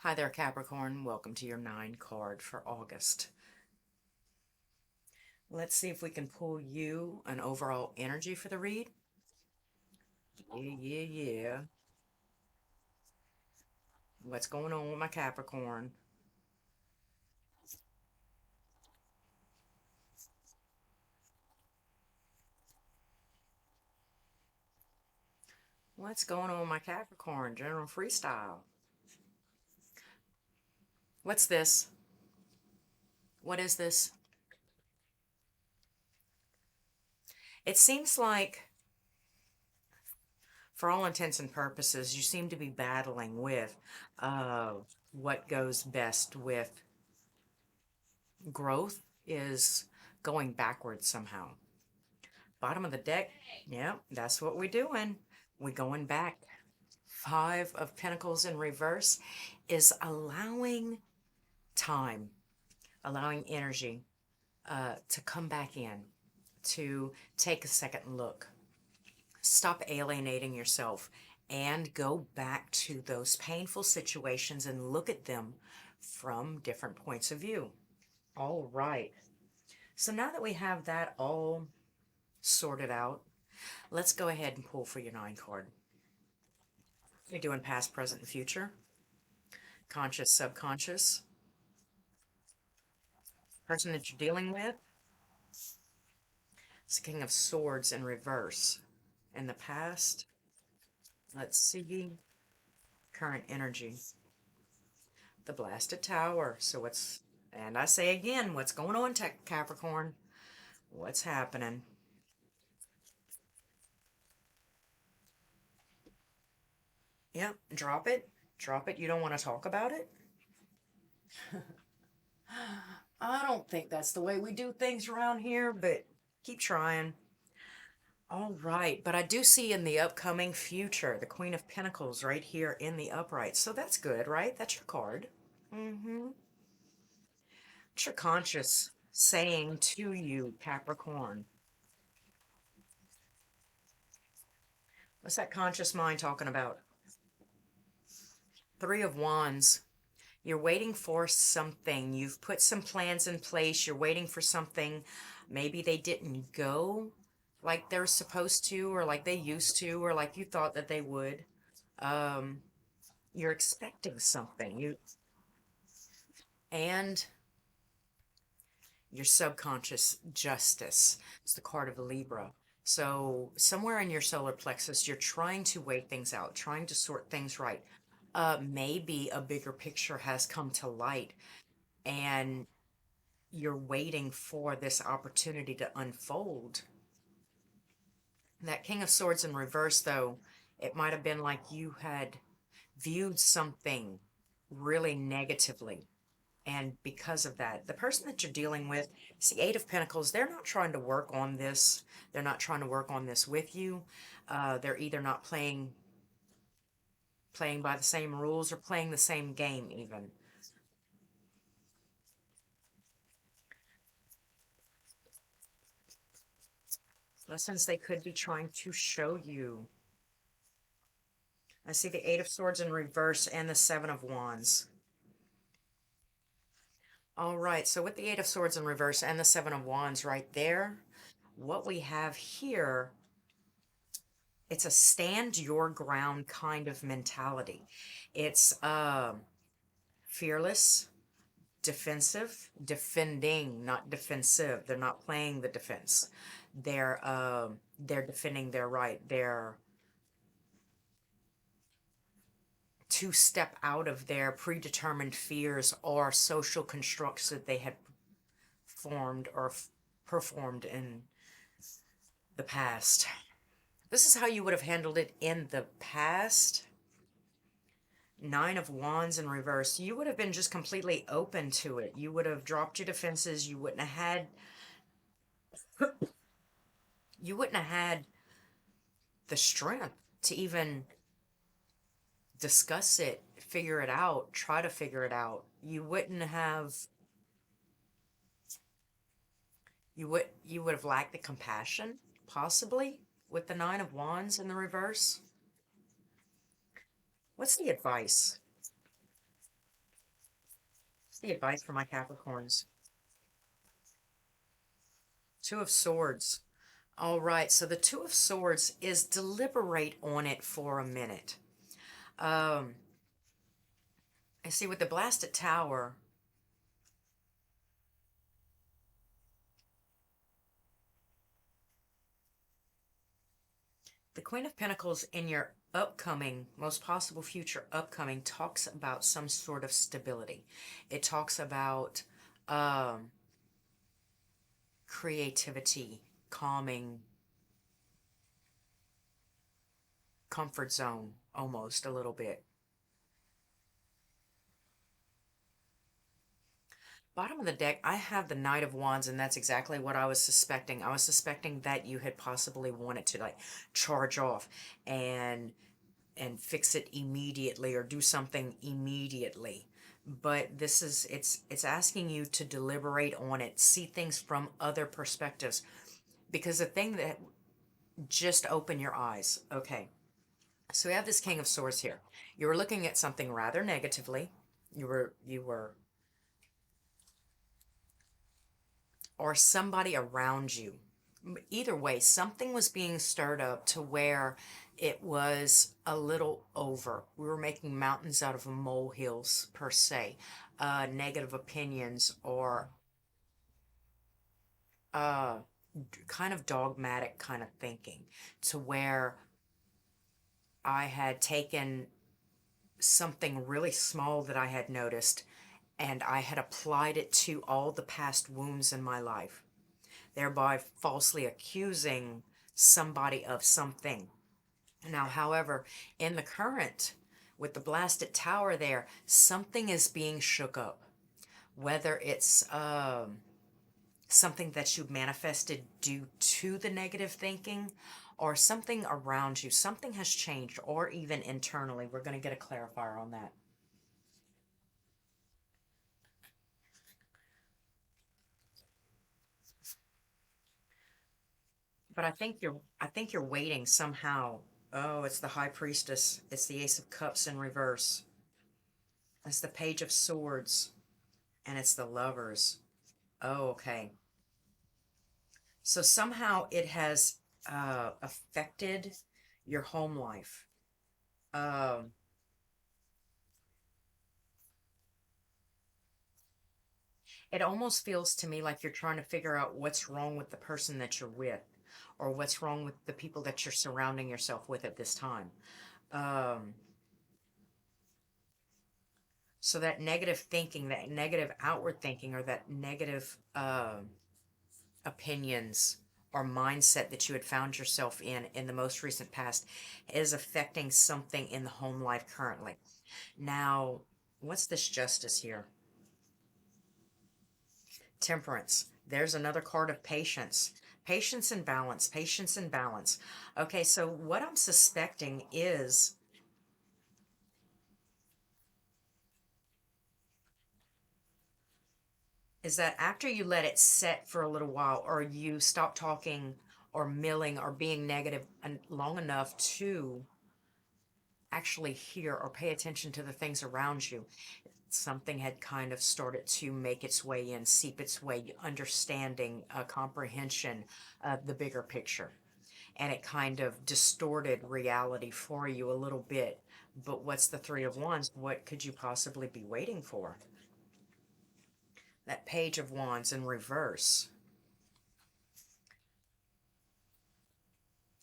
Hi there, Capricorn. Welcome to your 9 card for August. Let's see if we can pull you an overall energy for the read. Yeah. What's going on with my Capricorn? What's going on with my Capricorn? General freestyle. What's this? What is this? It seems like, for all intents and purposes, you seem to be battling with uh, what goes best with growth is going backwards somehow. Bottom of the deck, yeah, that's what we're doing. We're going back. Five of Pentacles in reverse is allowing time, allowing energy to come back in, to take a second look. Stop alienating yourself and go back to those painful situations and look at them from different points of view. All right. So now that we have that all sorted out, let's go ahead and pull for your 9 card. You're doing past, present, and future, conscious, subconscious, person that you're dealing with. It's the King of Swords in reverse. In the past, let's see, current energy, the blasted tower. So what's, and I say again, what's going on, Capricorn? What's happening? Yep, drop it. Drop it. You don't want to talk about it? I don't think that's the way we do things around here, but keep trying. All right, but I do see in the upcoming future the Queen of Pentacles right here in the upright. So that's good, right? That's your card. Mm-hmm. What's your conscious saying to you, Capricorn? What's that conscious mind talking about? Three of Wands. You're waiting for something. You've put some plans in place. You're waiting for something. Maybe they didn't go like they're supposed to, or like they used to, or like you thought that they would. Um, you're expecting something. And your subconscious justice. It's the card of Libra. So somewhere in your solar plexus, you're trying to weigh things out, trying to sort things right. Maybe a bigger picture has come to light and you're waiting for this opportunity to unfold. That King of Swords in reverse, though, it might have been like you had viewed something really negatively. And because of that, the person that you're dealing with, it's the Eight of Pentacles. They're not trying to work on this. They're not trying to work on this with you. They're either not playing by the same rules or playing the same game even. Lessons they could be trying to show you. I see the Eight of Swords in reverse and the Seven of Wands. All right, so with the Eight of Swords in reverse and the Seven of Wands right there, what we have here, it's a stand your ground kind of mentality. It's fearless, defensive, defending, not defensive. They're not playing the defense. They're defending their right. They're to step out of their predetermined fears or social constructs that they had formed or performed in the past. This is how you would have handled it in the past. Nine of Wands in reverse. You would have been just completely open to it. You would have dropped your defenses. You wouldn't have had the strength to even discuss it, figure it out, try to figure it out. You would have lacked the compassion, possibly, with the Nine of Wands in the reverse. What's the advice? The advice for my Capricorns? Two of Swords. All right, so the Two of Swords is deliberate on it for a minute. Um, I see with the Blasted Tower, the Queen of Pentacles in your upcoming, most possible future upcoming, talks about some sort of stability. It talks about um, creativity, calming, comfort zone, almost a little bit. Bottom of the deck, I have the Knight of Wands, and that's exactly what I was suspecting. I was suspecting that you had possibly wanted to like charge off and fix it immediately or do something immediately. But this is it's asking you to deliberate on it, see things from other perspectives. Because the thing that just open your eyes. Okay. So we have this King of Swords here. You were looking at something rather negatively. You were or somebody around you. Either way, something was being stirred up to where it was a little over. We were making mountains out of molehills, per se. Negative opinions or uh, kind of dogmatic kind of thinking, to where I had taken something really small that I had noticed and I had applied it to all the past wounds in my life, thereby falsely accusing somebody of something. Now, however, in the current, with the Blasted Tower there, something is being shook up. Whether it's something that you manifested due to the negative thinking or something around you, something has changed, or even internally. We're going to get a clarifier on that. But I think you're waiting somehow. Oh, it's the High Priestess. It's the Ace of Cups in reverse. It's the Page of Swords. And it's the Lovers. Oh, okay. So somehow it has affected your home life. Um, it almost feels to me like you're trying to figure out what's wrong with the person that you're with, or what's wrong with the people that you're surrounding yourself with at this time. Um, so that negative thinking, that negative outward thinking, or that negative opinions or mindset that you had found yourself in the most recent past is affecting something in the home life currently. Now, what's this Justice here? Temperance. There's another card of patience. Patience and balance. Patience and balance. Okay, so what I'm suspecting is that after you let it set for a little while, or you stop talking or milling or being negative long enough to actually hear or pay attention to the things around you, something had kind of started to make its way in, seep its way, understanding, comprehension of the bigger picture. And it kind of distorted reality for you a little bit. But what's the Three of Wands? What could you possibly be waiting for? That Page of Wands in reverse.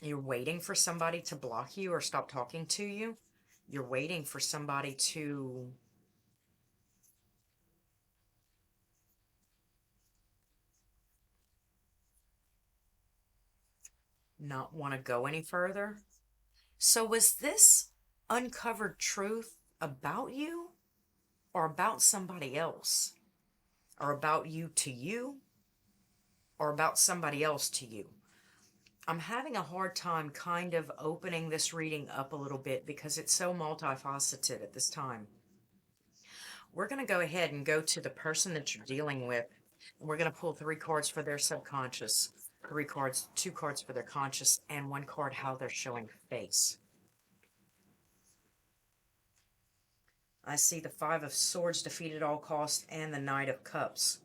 You're waiting for somebody to block you or stop talking to you. You're waiting for somebody to not want to go any further. So, was this uncovered truth about you or about somebody else? Or about you to you? Or about somebody else to you? I'm having a hard time kind of opening this reading up a little bit because it's so multifaceted at this time. We're going to go ahead and go to the person that you're dealing with. We're going to pull 3 cards for their subconscious, 3 cards, 2 cards for their conscious, and 1 card how they're showing face. I see the Five of Swords, defeat at all costs, and the Knight of Cups.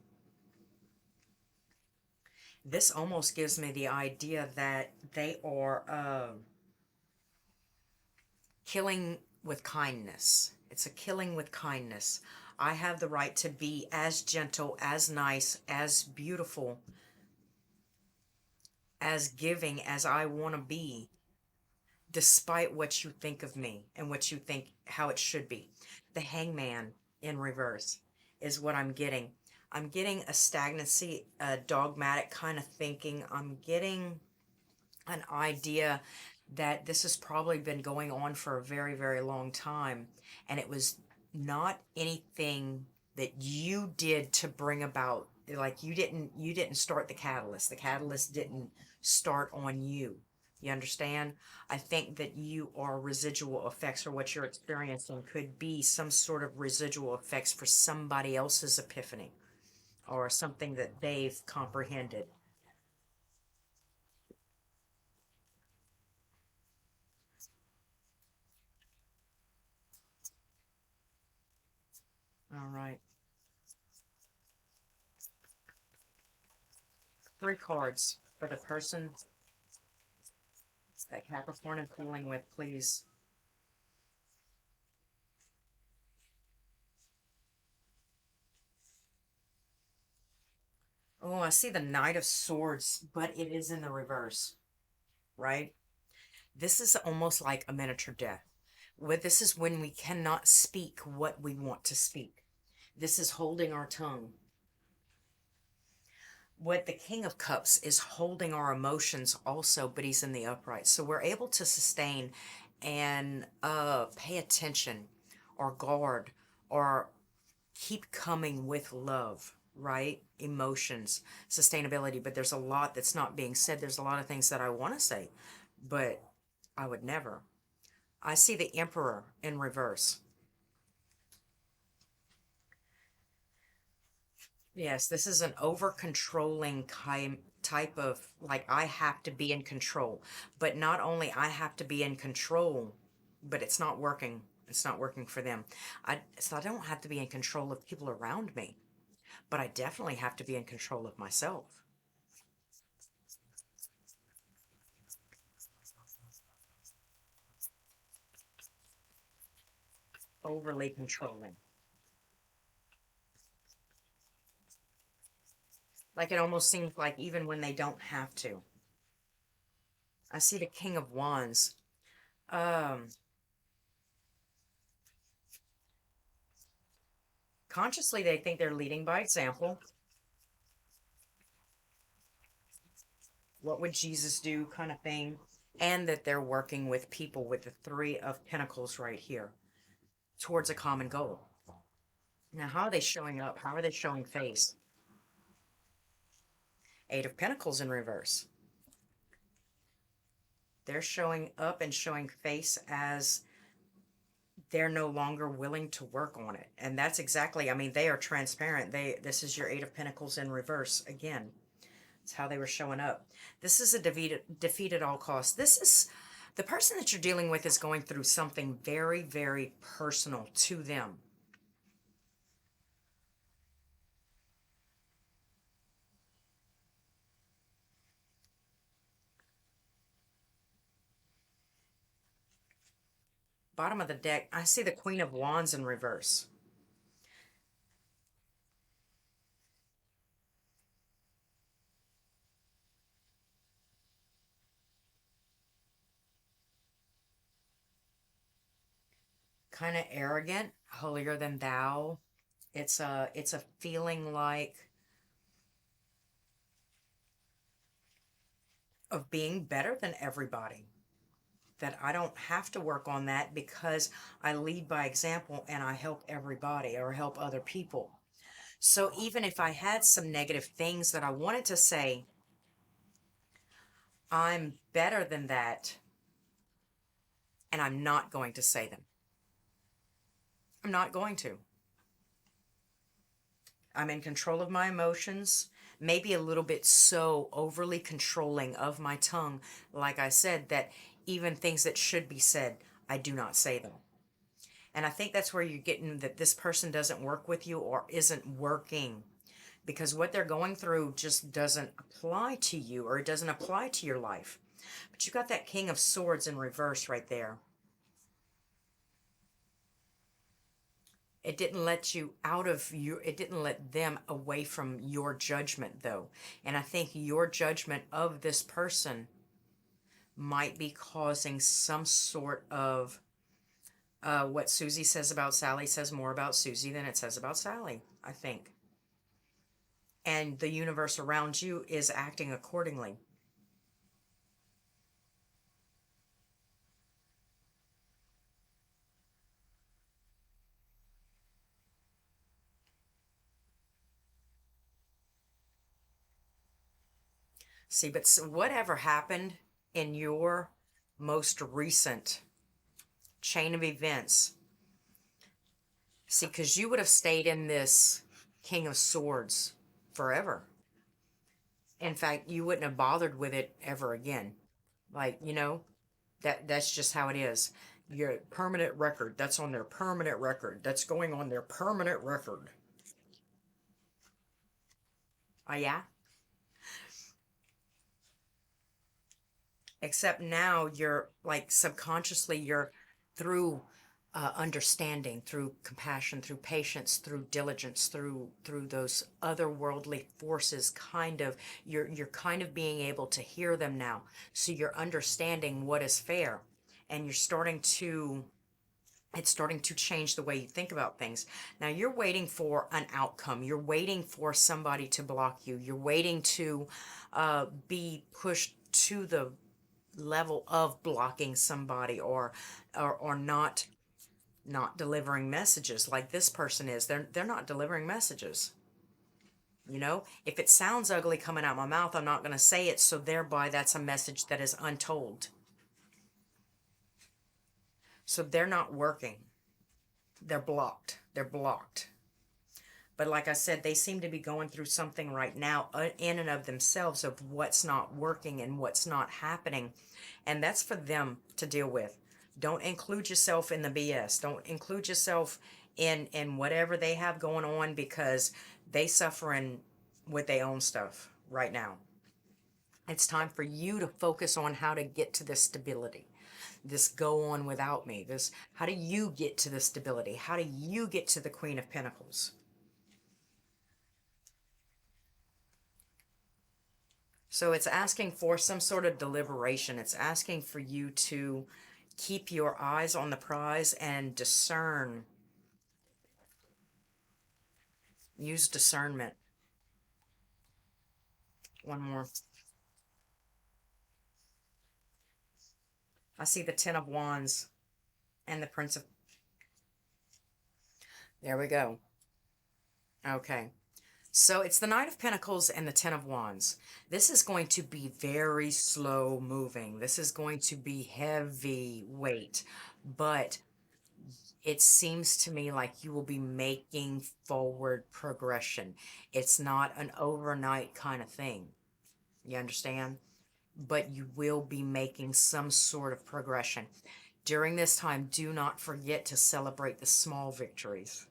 This almost gives me the idea that they are killing with kindness. It's a killing with kindness. I have the right to be as gentle, as nice, as beautiful, as giving as I want to be, despite what you think of me and what you think how it should be. The Hangman in reverse is what I'm getting. I'm getting a stagnancy, a dogmatic kind of thinking. I'm getting an idea that this has probably been going on for a very, very long time. And it was not anything that you did to bring about, like you didn't start the catalyst didn't start on you. You understand? I think that you are residual effects, or what you're experiencing could be some sort of residual effects for somebody else's epiphany or something that they've comprehended. All right. Three cards for the person that Capricorn is dealing with, please. Oh, I see the Knight of Swords, but it is in the reverse, right? This is almost like a miniature death. This is when we cannot speak what we want to speak. This is holding our tongue. What the King of Cups is holding our emotions also, but he's in the upright. So we're able to sustain and pay attention or guard or keep coming with love, right? Emotions, sustainability. But there's a lot that's not being said. There's a lot of things that I want to say, but I would never. I see the Emperor in reverse. Yes, this is an over controlling type of, like, I have to be in control. But not only I have to be in control, but it's not working. It's not working for them. So I don't have to be in control of people around me, but I definitely have to be in control of myself. Overly controlling. Like it almost seems like even when they don't have to. I see the King of Wands. Um, Consciously, they think they're leading by example. What would Jesus do, kind of thing. And that they're working with people with the Three of Pentacles right here towards a common goal. Now, how are they showing up? How are they showing face? Eight of Pentacles in reverse. They're showing up and showing face as they're no longer willing to work on it. And that's exactly, I mean, they are transparent. This is your Eight of Pentacles in reverse again. It's how they were showing up. This is a defeat at all costs. This is the person that you're dealing with is going through something very, very personal to them. Bottom of the deck, I see the Queen of Wands in reverse. Kind of arrogant, holier than thou. It's a feeling like of being better than everybody. That I don't have to work on that because I lead by example and I help everybody or help other people. So even if I had some negative things that I wanted to say, I'm better than that and I'm not going to say them. I'm not going to. I'm in control of my emotions, maybe a little bit so overly controlling of my tongue, like I said, that even things that should be said, I do not say them. And I think that's where you're getting that this person doesn't work with you or isn't working, because what they're going through just doesn't apply to you, or it doesn't apply to your life. But you got that King of Swords in reverse right there. It didn't let you out of you, it didn't let them away from your judgment though. And I think your judgment of this person might be causing some sort of what Susie says about Sally says more about Susie than it says about Sally, I think. And the universe around you is acting accordingly. See, but whatever happened in your most recent chain of events, see, because you would have stayed in this King of Swords forever. In fact, you wouldn't have bothered with it ever again. Like, that's just how it is. Your permanent record, that's on their permanent record. That's going on their permanent record. Oh, yeah? Except now you're like subconsciously, you're through understanding, through compassion, through patience, through diligence, through those otherworldly forces, kind of you're kind of being able to hear them now. So you're understanding what is fair, and you're starting to it's starting to change the way you think about things. Now you're waiting for an outcome. You're waiting for somebody to block you. You're waiting to be pushed to the level of blocking somebody, or not delivering messages like this person is. They're not delivering messages. If it sounds ugly coming out my mouth, I'm not going to say it, so thereby that's a message that is untold. So they're not working. They're blocked. But like I said, they seem to be going through something right now in and of themselves, of what's not working and what's not happening. And that's for them to deal with. Don't include yourself in the BS. Don't include yourself in whatever they have going on, because they suffering with their own stuff right now. It's time for you to focus on how to get to this stability. This go on without me. This, how do you get to the stability? How do you get to the Queen of Pentacles? So it's asking for some sort of deliberation. It's asking for you to keep your eyes on the prize and discern. Use discernment. One more. I see the Ten of Wands and the Prince of... There we go. Okay. So it's the Knight of Pentacles and the Ten of Wands. This is going to be very slow moving. This is going to be heavy weight. But it seems to me like you will be making forward progression. It's not an overnight kind of thing. You understand? But you will be making some sort of progression. During this time, do not forget to celebrate the small victories.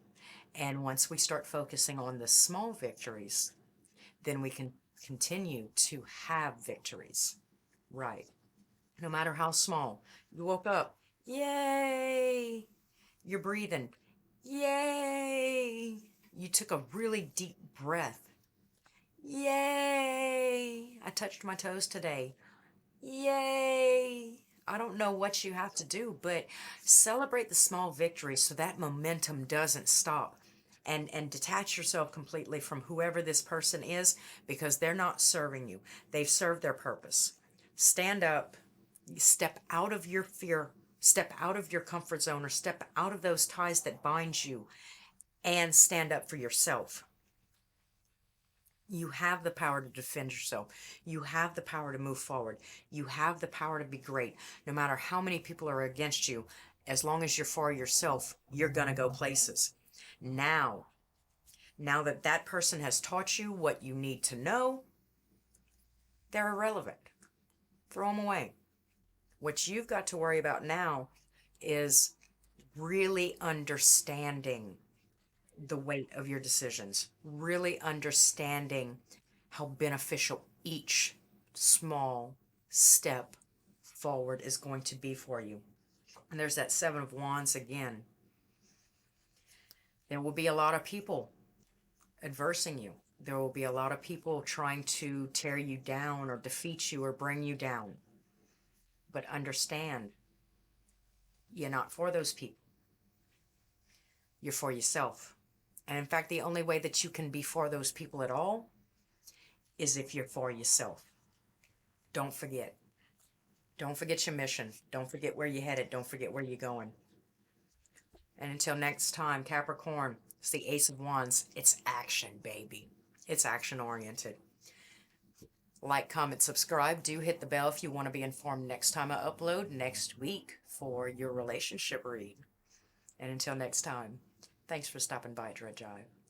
And once we start focusing on the small victories, then we can continue to have victories. Right. No matter how small. You woke up. Yay! You're breathing. Yay! You took a really deep breath. Yay! I touched my toes today. Yay! I don't know what you have to do, but celebrate the small victories so that momentum doesn't stop. And detach yourself completely from whoever this person is, because they're not serving you. They've served their purpose. Stand up, step out of your fear, step out of your comfort zone, or step out of those ties that bind you, and stand up for yourself. You have the power to defend yourself. You have the power to move forward. You have the power to be great. No matter how many people are against you, as long as you're for yourself, you're going to go places. Now, now that that person has taught you what you need to know, they're irrelevant. Throw them away. What you've got to worry about now is really understanding the weight of your decisions, really understanding how beneficial each small step forward is going to be for you. And there's that Seven of Wands again. There will be a lot of people adversing you. There will be a lot of people trying to tear you down or defeat you or bring you down. But understand, you're not for those people. You're for yourself. And in fact, the only way that you can be for those people at all is if you're for yourself. Don't forget. Don't forget your mission. Don't forget where you're headed. Don't forget where you're going. And until next time, Capricorn, it's the Ace of Wands. It's action, baby. It's action oriented. Like, comment, subscribe. Do hit the bell if you want to be informed next time I upload next week for your relationship read. And until next time, thanks for stopping by at Jive.